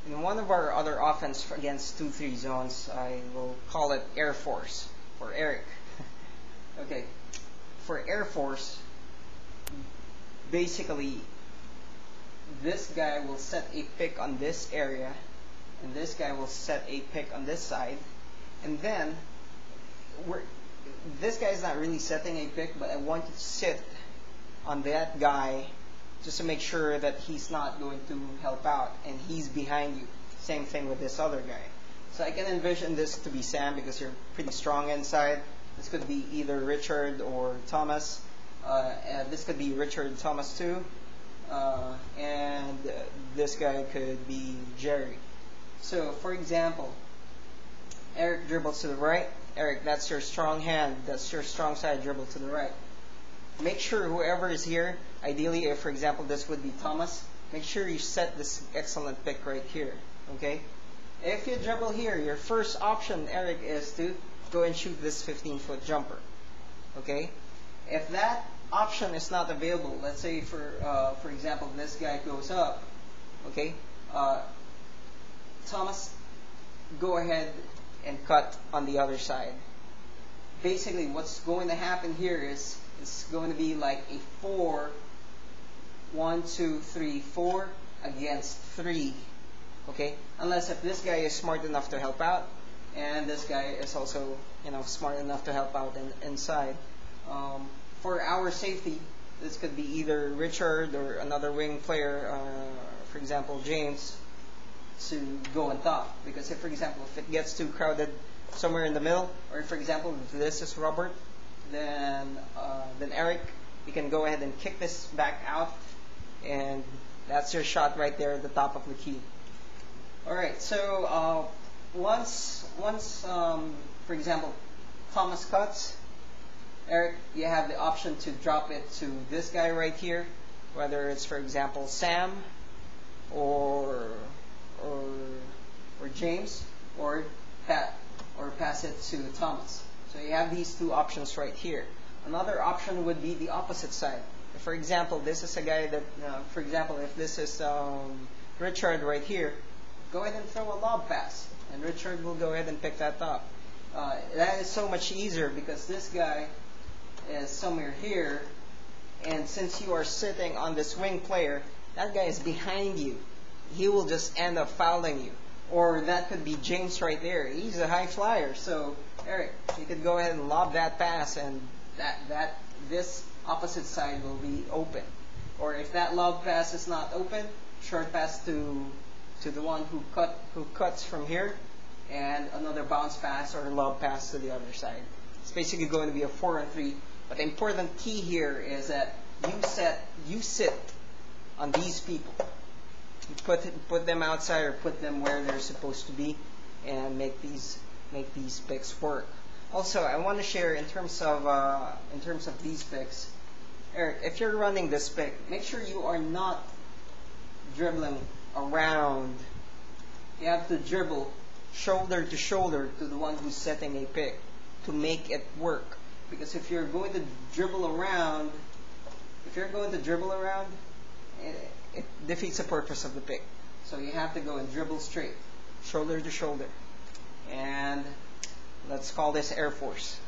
In one of our other offense against 2-3 zones, I will call it Air Force for Eric. Okay, for Air Force, basically this guy will set a pick on this area, and this guy will set a pick on this side, and then this guy is not really setting a pick, but I want you to sit on that guy just to make sure that he's not going to help out and he's behind you. Same thing with this other guy. So I can envision this to be Sam because you're pretty strong inside. This could be either Richard or Thomas. This could be Richard Thomas too. And this guy could be Jerry. So for example, Eric dribbles to the right. Eric, that's your strong hand. That's your strong side. Dribble to the right. Make sure whoever is here, ideally if for example this would be Thomas, make sure you set this excellent pick right here. Okay? If you dribble here, your first option, Eric, is to go and shoot this 15-foot jumper. Okay? If that option is not available, let's say for example this guy goes up, okay? Thomas, go ahead and cut on the other side. Basically what's going to happen here is it's going to be like a 4, 1, 2, 3, 4 against 3. Okay? Unless if this guy is smart enough to help out, and this guy is also, smart enough to help out inside. For our safety, this could be either Richard or another wing player, for example James, to go on top. Because if, for example, if it gets too crowded somewhere in the middle, or if, for example, if this is Robert, then Eric, you can go ahead and kick this back out, and that's your shot right there at the top of the key. Alright, so once for example Thomas cuts, Eric, you have the option to drop it to this guy right here, whether it's for example Sam or James, or pass it to Thomas. So you have these two options right here. Another option would be the opposite side. For example, this is a guy that, for example, if this is Richard right here, go ahead and throw a lob pass, and Richard will go ahead and pick that up. That is so much easier because this guy is somewhere here, and since you are sitting on this wing player, that guy is behind you. He will just end up fouling you. Or that could be James right there. He's a high flyer, so Eric, you could go ahead and lob that pass, and this opposite side will be open. Or if that lob pass is not open, short pass to the one who cuts from here, and another bounce pass or lob pass to the other side. It's basically going to be a 4-on-3. But the important key here is that you sit on these people. You put them outside or put them where they're supposed to be, and make these picks work. Also, I want to share in terms of these picks, Eric, if you're running this pick, make sure you are not dribbling around. You have to dribble shoulder to shoulder to the one who's setting a pick to make it work. Because if you're going to dribble around, it defeats the purpose of the pick. So you have to go and dribble straight, shoulder to shoulder. And let's call this Air Force.